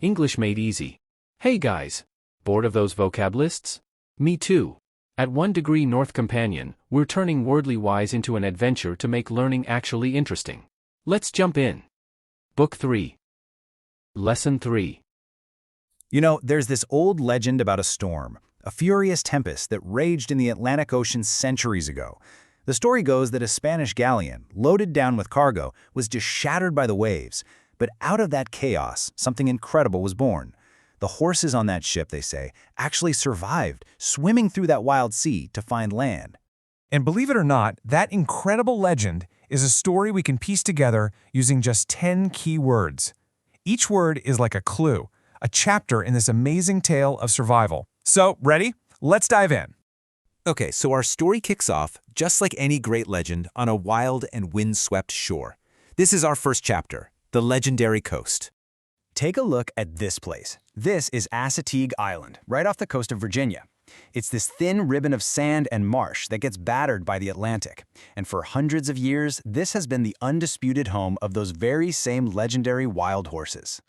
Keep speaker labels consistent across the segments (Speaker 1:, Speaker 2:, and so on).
Speaker 1: English made easy. Hey guys! Bored of those vocab lists? Me too. At 1 Degree North Companion, we're turning wordly wise into an adventure to make learning actually interesting. Let's jump in. Book 3. Lesson 3.
Speaker 2: You know, there's this old legend about a storm, a furious tempest that raged in the Atlantic Ocean centuries ago. The story goes that a Spanish galleon, loaded down with cargo, was just shattered by the waves. But out of that chaos, something incredible was born. The horses on that ship, they say, actually survived, swimming through that wild sea to find land.
Speaker 3: And believe it or not, that incredible legend is a story we can piece together using just 10 key words. Each word is like a clue, a chapter in this amazing tale of survival. So, ready? Let's dive in.
Speaker 4: Okay, so our story kicks off, just like any great legend, on a wild and windswept shore. This is our first chapter, the legendary coast.
Speaker 2: Take a look at this place. This is Assateague Island, right off the coast of Virginia. It's this thin ribbon of sand and marsh that gets battered by the Atlantic. And for hundreds of years, this has been the undisputed home of those very same legendary wild horses.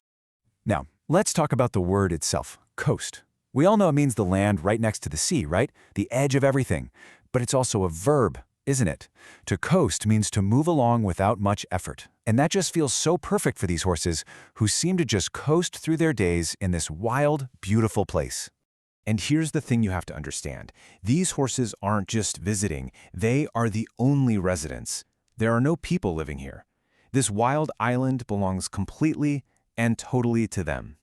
Speaker 5: Now, let's talk about the word itself, coast. We all know it means the land right next to the sea, right? The edge of everything. But it's also a verb, isn't it? To coast means to move along without much effort. And that just feels so perfect for these horses who seem to just coast through their days in this wild, beautiful place.
Speaker 4: And here's the thing you have to understand. These horses aren't just visiting, they are the only residents. There are no people living here. This wild island belongs completely and totally to them.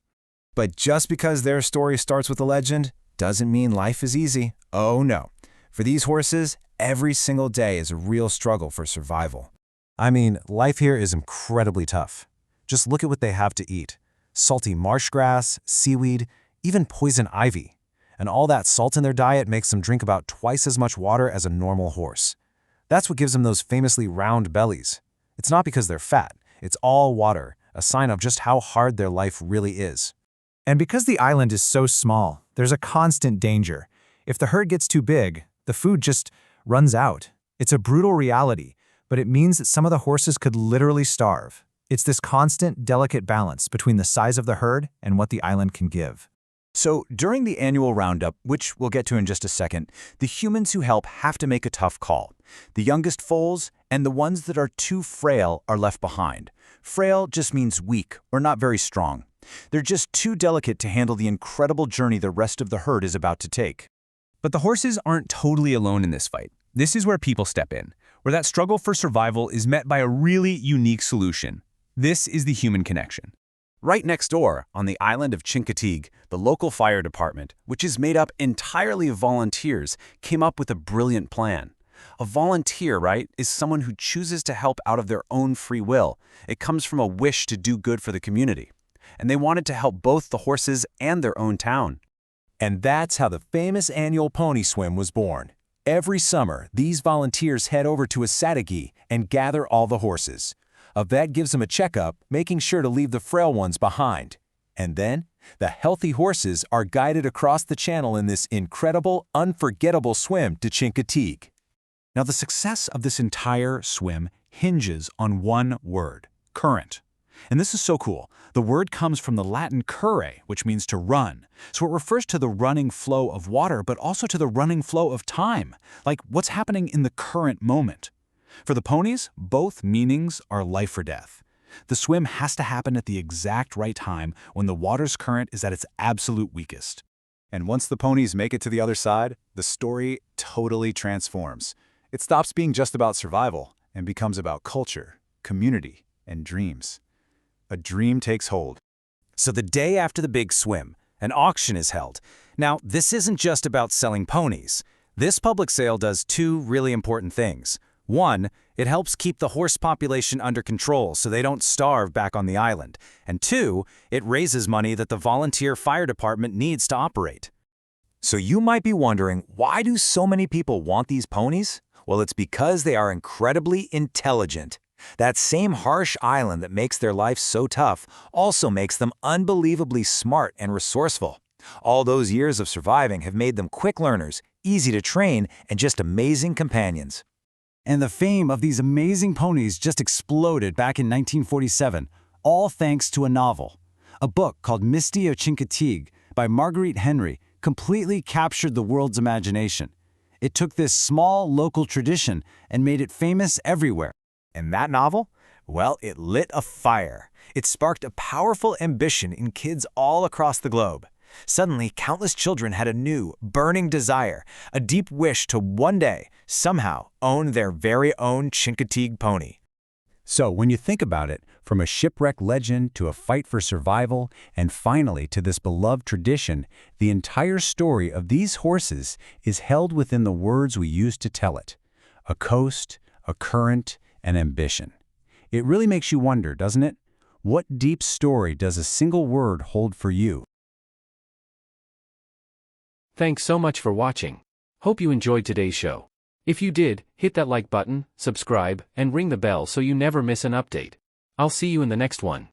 Speaker 5: But just because their story starts with a legend doesn't mean life is easy. Oh no. For these horses, every single day is a real struggle for survival. I mean, life here is incredibly tough. Just look at what they have to eat. Salty marsh grass, seaweed, even poison ivy. And all that salt in their diet makes them drink about twice as much water as a normal horse. That's what gives them those famously round bellies. It's not because they're fat. It's all water, a sign of just how hard their life really is.
Speaker 3: And because the island is so small, there's a constant danger. If the herd gets too big, the food just runs out. It's a brutal reality, but it means that some of the horses could literally starve. It's this constant, delicate balance between the size of the herd and what the island can give.
Speaker 2: So during the annual roundup, which we'll get to in just a second, the humans who help have to make a tough call. The youngest foals and the ones that are too frail are left behind. Frail just means weak or not very strong. They're just too delicate to handle the incredible journey the rest of the herd is about to take.
Speaker 6: But the horses aren't totally alone in this fight. This is where people step in, where that struggle for survival is met by a really unique solution. This is the human connection.
Speaker 2: Right next door, on the island of Chincoteague, the local fire department, which is made up entirely of volunteers, came up with a brilliant plan. A volunteer, right, is someone who chooses to help out of their own free will. It comes from a wish to do good for the community. And they wanted to help both the horses and their own town.
Speaker 5: And that's how the famous annual pony swim was born. Every summer, these volunteers head over to Assateague and gather all the horses. A vet gives them a checkup, making sure to leave the frail ones behind. And then, the healthy horses are guided across the channel in this incredible, unforgettable swim to Chincoteague.
Speaker 2: Now, the success of this entire swim hinges on one word, current. And this is so cool. The word comes from the Latin curre, which means to run. So it refers to the running flow of water, but also to the running flow of time, like what's happening in the current moment. For the ponies, both meanings are life or death. The swim has to happen at the exact right time when the water's current is at its absolute weakest. And once the ponies make it to the other side, the story totally transforms. It stops being just about survival and becomes about culture, community, and dreams. A dream takes hold.
Speaker 4: So the day after the big swim, an auction is held. Now, this isn't just about selling ponies. This public sale does two really important things. One, it helps keep the horse population under control so they don't starve back on the island. And two, it raises money that the volunteer fire department needs to operate.
Speaker 5: So you might be wondering, why do so many people want these ponies? Well, it's because they are incredibly intelligent. That same harsh island that makes their life so tough also makes them unbelievably smart and resourceful. All those years of surviving have made them quick learners, easy to train, and just amazing companions.
Speaker 2: And the fame of these amazing ponies just exploded back in 1947, all thanks to a novel.
Speaker 4: A book called Misty o Chincoteague by Marguerite Henry completely captured the world's imagination. It took this small local tradition and made it famous everywhere.
Speaker 5: And that novel? Well, it lit a fire. It sparked a powerful ambition in kids all across the globe. Suddenly, countless children had a new, burning desire, a deep wish to one day, somehow, own their very own Chincoteague pony.
Speaker 2: So, when you think about it, from a shipwreck legend to a fight for survival, and finally to this beloved tradition, the entire story of these horses is held within the words we use to tell it. A coast, a current, an ambition. It really makes you wonder, doesn't it? What deep story does a single word hold for you?
Speaker 1: Thanks so much for watching. Hope you enjoyed today's show. If you did, hit that like button, subscribe, and ring the bell so you never miss an update. I'll see you in the next one.